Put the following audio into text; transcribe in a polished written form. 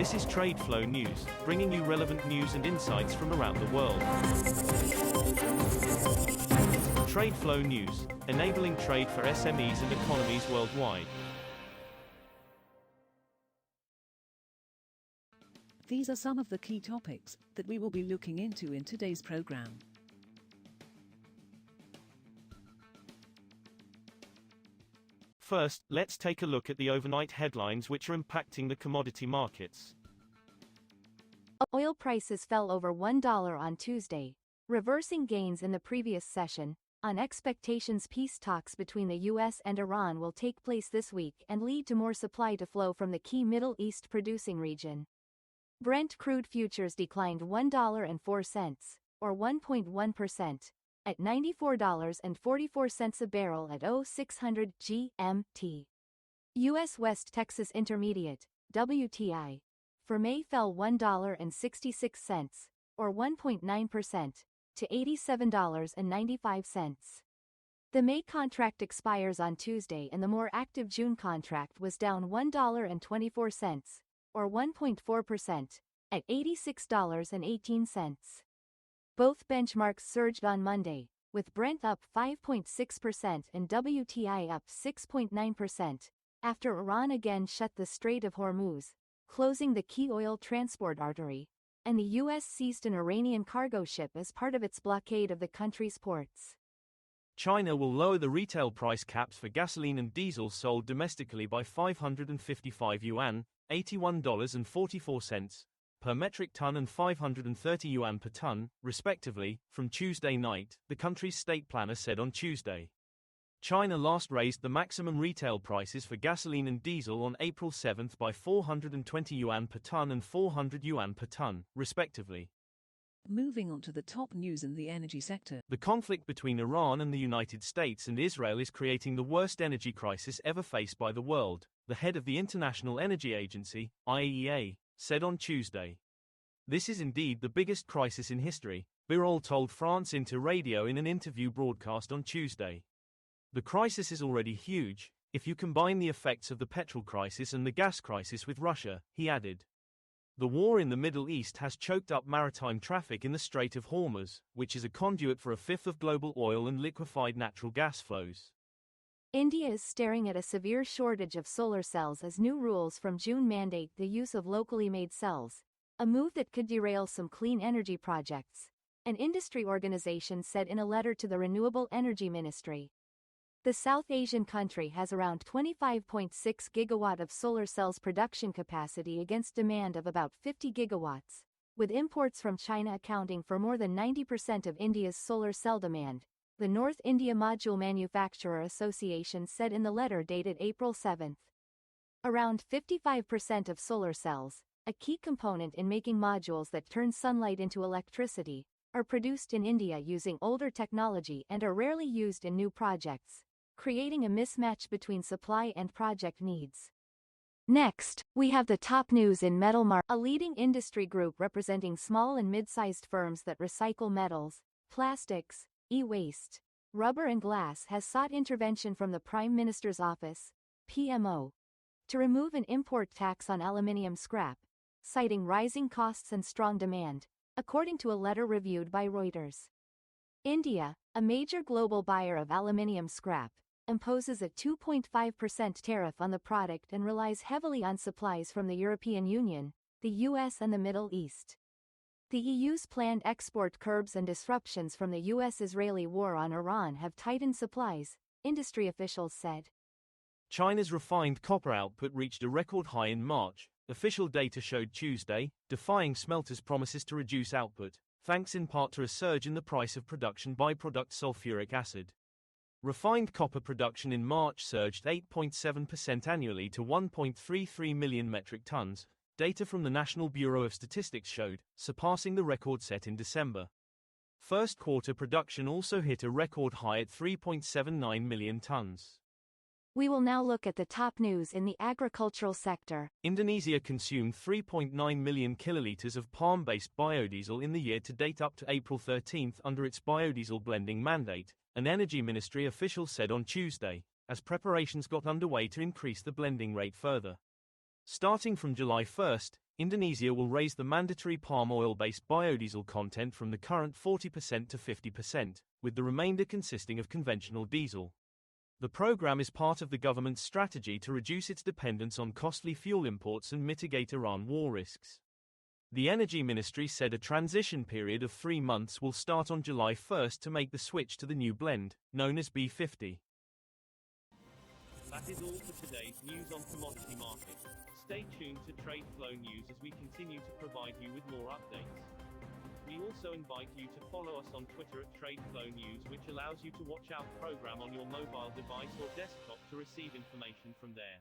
This is TradeFlow News, bringing you relevant news and insights from around the world. TradeFlow News, enabling trade for SMEs and economies worldwide. These are some of the key topics that we will be looking into in today's program. First, let's take a look at the overnight headlines which are impacting the commodity markets. Oil prices fell over $1 on Tuesday, reversing gains in the previous session, on expectations peace talks between the U.S. and Iran will take place this week and lead to more supply to flow from the key Middle East producing region. Brent crude futures declined $1.04, or 1.1%, at $94.44 a barrel at 0600 GMT. U.S. West Texas Intermediate, WTI, for May fell $1.66, or 1.9%, to $87.95. The May contract expires on Tuesday and the more active June contract was down $1.24, or 1.4%, at $86.18. Both benchmarks surged on Monday, with Brent up 5.6% and WTI up 6.9%, after Iran again shut the Strait of Hormuz, closing the key oil transport artery, and the U.S. seized an Iranian cargo ship as part of its blockade of the country's ports. China will lower the retail price caps for gasoline and diesel sold domestically by 555 yuan, $81.44, per metric ton and 530 yuan per ton, respectively, from Tuesday night, the country's state planner said on Tuesday. China last raised the maximum retail prices for gasoline and diesel on April 7 by 420 yuan per ton and 400 yuan per ton, respectively. Moving on to the top news in the energy sector. The conflict between Iran and the United States and Israel is creating the worst energy crisis ever faced by the world, the head of the International Energy Agency, IEA, said on Tuesday. This is indeed the biggest crisis in history, Birol told France Inter Radio in an interview broadcast on Tuesday. The crisis is already huge, if you combine the effects of the petrol crisis and the gas crisis with Russia, he added. The war in the Middle East has choked up maritime traffic in the Strait of Hormuz, which is a conduit for a fifth of global oil and liquefied natural gas flows. India is staring at a severe shortage of solar cells as new rules from June mandate the use of locally made cells, a move that could derail some clean energy projects, an industry organization said in a letter to the Renewable Energy Ministry. The South Asian country has around 25.6 gigawatt of solar cells production capacity against demand of about 50 gigawatts, with imports from China accounting for more than 90% of India's solar cell demand, the North India Module Manufacturer Association said in the letter dated April 7. Around 55% of solar cells, a key component in making modules that turn sunlight into electricity, are produced in India using older technology and are rarely used in new projects, creating a mismatch between supply and project needs. Next, we have the top news in metal market. A leading industry group representing small and mid-sized firms that recycle metals, plastics, e-waste, rubber and glass has sought intervention from the Prime Minister's Office, PMO, to remove an import tax on aluminium scrap, citing rising costs and strong demand, according to a letter reviewed by Reuters. India, a major global buyer of aluminium scrap, imposes a 2.5% tariff on the product and relies heavily on supplies from the European Union, the US and the Middle East. The EU's planned export curbs and disruptions from the US-Israeli war on Iran have tightened supplies, industry officials said. China's refined copper output reached a record high in March, official data showed Tuesday, defying smelters' promises to reduce output, thanks in part to a surge in the price of production byproduct sulfuric acid. Refined copper production in March surged 8.7% annually to 1.33 million metric tons, data from the National Bureau of Statistics showed, surpassing the record set in December. First quarter production also hit a record high at 3.79 million tons. We will now look at the top news in the agricultural sector. Indonesia consumed 3.9 million kilolitres of palm-based biodiesel in the year to date up to April 13 under its biodiesel blending mandate, an energy ministry official said on Tuesday, as preparations got underway to increase the blending rate further. Starting from July 1, Indonesia will raise the mandatory palm oil-based biodiesel content from the current 40% to 50%, with the remainder consisting of conventional diesel. The program is part of the government's strategy to reduce its dependence on costly fuel imports and mitigate Iran war risks. The Energy Ministry said a transition period of 3 months will start on July 1st to make the switch to the new blend, known as B50. That is all for today's news on commodity markets. Stay tuned to TradeFlow News as we continue to provide you with more updates. We also invite you to follow us on Twitter at TradeFlow News, which allows you to watch our program on your mobile device or desktop to receive information from there.